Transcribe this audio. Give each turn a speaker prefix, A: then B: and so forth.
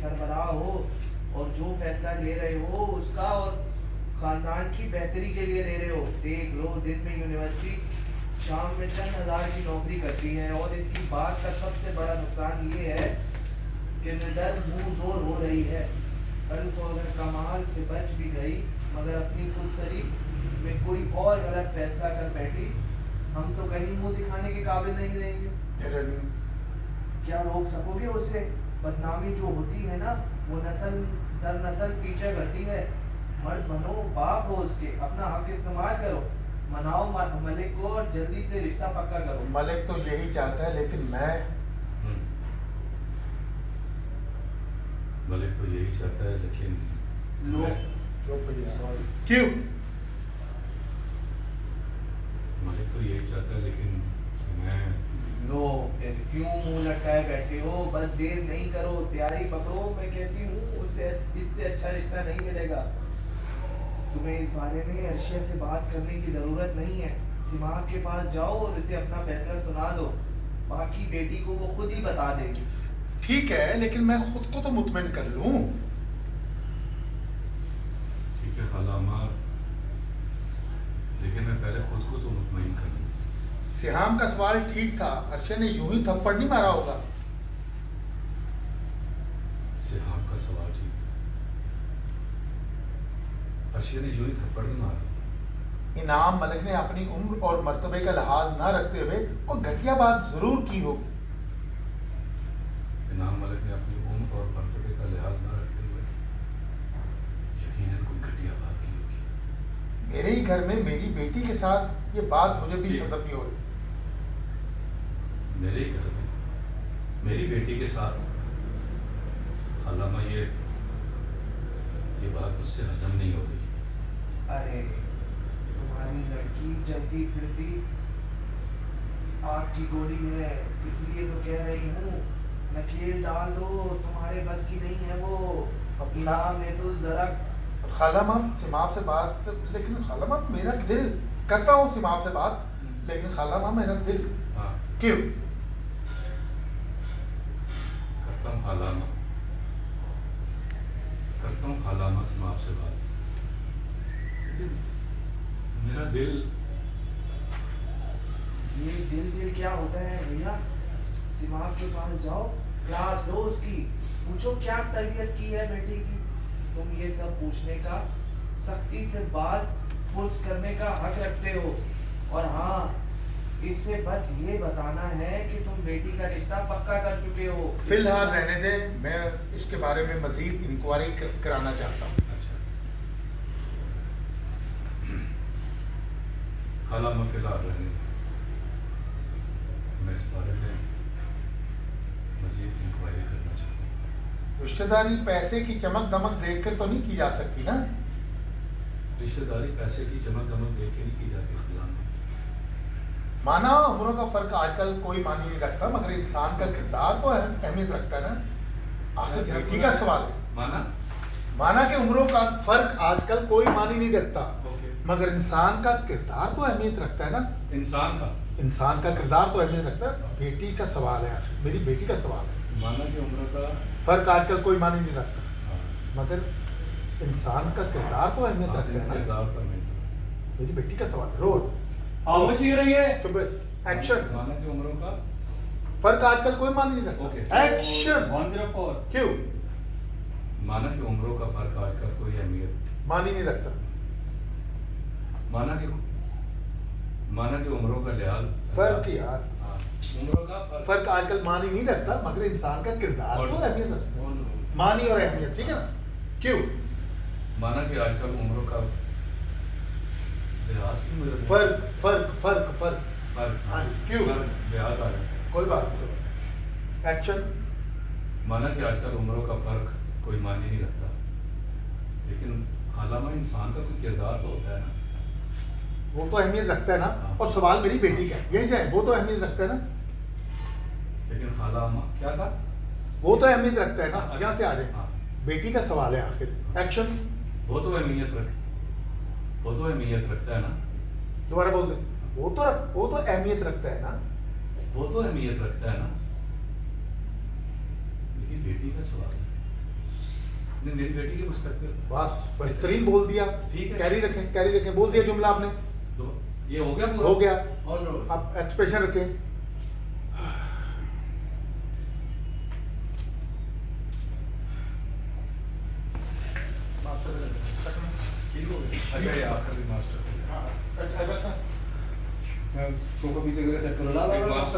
A: सरबराह हो और जो फैसला ले रहे हो उसका और खानदान की बेहतरी के लिए ले रहे हो। देख लो, दिन में यूनिवर्सिटी, शाम में चंद हजार की नौकरी करती है। और इसकी बात का सबसे बड़ा नुकसान ये है कि निडर मुंह जोर हो रही है। कल को अगर कमाल से बच भी गई मगर अपनी खुदसरी में कोई और गलत फैसला कर बैठी, हम तो कहीं मुंह दिखाने के काबिल नहीं रहेंगे। क्या रोक सकोगे उसे? बदनामी जो होती है ना, वो नस्ल दर नस्ल पीछे करती है। मर्द बनो, बाप हो उसके, अपना हक इस्तेमाल करो, मनाओ मलिक को और जल्दी से रिश्ता पक्का करो।
B: मलिक तो यही चाहता है, लेकिन मैं
C: मलिक तो यही चाहता है, लेकिन
B: क्यों?
C: मलिक तो यही चाहता है, लेकिन मैं
A: लो फिर क्यों मुंह लटकाए बैठे हो? बस देर नहीं करो, तैयारी पकड़ो। मैं कहती हूँ उससे इससे अच्छा रिश्ता नहीं मिलेगा। तुम्हें इस बारे में अर्शिया से बात करने की जरूरत नहीं है। सिमाक के पास जाओ और उसे अपना फैसला सुना दो, बाकी बेटी को वो खुद ही बता देगी।
B: ठीक है, लेकिन मैं खुद को तो मुतमईन कर लूं।
C: ठीक है खाला अम्मा, लेकिन मैं पहले खुद को तो मुतमईन कर लूं।
B: सिहाम का सवाल ठीक था, अर्शा ने यूं ही थप्पड़ नहीं मारा होगा।
C: सिहाम का सवाल ठीक था, अर्शिया ने यूं ही थप्पड़ नहीं मारा।
B: इनाम मलिक ने अपनी उम्र और मर्तबे का लिहाज न रखते हुए कोई घटिया बात जरूर की होगी।
C: इनाम मलिक ने अपनी उम्र और मर्तबे का लिहाज न रखते हुए यकीनन कोई घटिया बात की होगी।
B: मेरे ही घर में मेरी बेटी के साथ ये बात मुझे भी पसंद नहीं हो रही।
C: मेरे ही घर में मेरी बेटी के साथ खालामा, ये बात मुझसे हजम नहीं हो गई।
A: अरे तुम्हारी लड़की जल्दी फिरती आग की गोली है, इसलिए तो कह रही हूँ नकेल डाल दो। तुम्हारे बस की नहीं है वो। इनाम ने तो जरा
B: खालामा सिमाफ से बात, लेकिन खालामा मेरा दिल करता हूँ सिमाफ से बात, लेकिन खालामा मेरा दिल।
C: हाँ
B: क्यों?
C: करता हूँ खालामा, करता हूँ खालामा सिमाफ से बात, लेकिन मेरा दिल।
A: ये दिल क्या होता है भैया? सिमाक के पास जाओ, क्लास लो उसकी, पूछो क्या तरबियत की है बेटी की। तुम ये सब पूछने का, सख्ती से बात पुरस करने का हक रखते हो। और हाँ, इससे बस ये बताना है कि तुम बेटी का रिश्ता पक्का कर चुके हो।
B: फिलहाल रहने दे, मैं इसके बारे में मजीद इंक्वायरी कराना चाहता हूँ।
C: अच्छा खालामा फिलहाल रहने दो, मैं इस बारे में मजीद इंक्वायरी करना चाहता हूँ।
B: रिश्तेदारी पैसे की चमक दमक देखकर तो नहीं की जा सकती ना?
C: रिश्तेदारी पैसे की चमक दमक देख के नहीं की जाती खालामा।
B: माना उम्रों का फर्क आजकल कोई मानी नहीं रखता, मगर इंसान का किरदार तो अहमियत रखता है ना। आखिर बेटी का सवाल है। माना कि उम्रों का फर्क आजकल कोई मानी नहीं रखता, मगर इंसान का किरदार तो अहमियत रखता है ना। इंसान का किरदार तो अहमियत रखता है। बेटी का सवाल है, आखिर मेरी बेटी का सवाल है।
C: माना कि उम्र का
B: फर्क आजकल कोई मानी नहीं रखता, मगर इंसान का किरदार तो अहमियत रखता है ना। मेरी बेटी का सवाल है। रोल
D: खामोश ही रहिए।
B: चुप, एक्शन।
C: माना कि उम्रों का
B: फर्क आजकल कोई मान नहीं रखता।
C: ओके।
B: एक्शन।
D: 104।
B: क्यों?
C: माना कि उम्रों का फर्क आजकल कोई अहमियत
B: मान ही नहीं रखता।
C: माना कि उम्रों का लिहाज
B: फर्क यार,
C: हाँ, उम्रों का
B: फर्क आजकल मान ही नहीं रखता, मगर इंसान का किरदार तो अहमियत रखता है। मानी और अहमियत, ठीक है ना? क्यों?
C: माना कि आजकल उम्रों का लिहाज क्यों मेरे
B: फर्क फर्क फर्क फर्क
C: फर्क
B: हाँ, क्यों?
C: फर्क लिहाज आ जाता है।
B: कोई बात नहीं। एक्शन।
C: माना कि आजकल उम्रों का फर्क कोई मायने नहीं रखता, लेकिन खालामा इंसान का कोई किरदार तो होता है ना।
B: वो तो अहमियत रखता है ना। और सवाल मेरी बेटी का है, यही से है, वो तो अहमियत रखता है ना।
C: लेकिन खालामा क्या था?
B: वो तो अहमियत रखता है ना। यहाँ से आ जाए,
C: हाँ।
B: बेटी का सवाल है आखिर। एक्शन।
C: वो तो अहमियत रखता है ना।
B: दोबारा बोल दे। वो तो अहमियत रखता है ना।
C: वो तो अहमियत रखता है ना, लेकिन बेटी का सवाल है। नहीं, मेरी बेटी के मुस्तकबिल।
B: बस बेहतरीन बोल दिया।
C: ठीक है।
B: कैरी रखें बोल दिया जुमला आपने।
C: तो ये हो गया पूरा?
B: हो गया।
D: On road.
B: अब एक्सप्रेशन रखें।
D: ठीक हो गया।
C: अच्छा ये आखिरी मास्टर।
D: मैं सोफा पीछे करके सेट करो ला ला ला।
C: मास्टर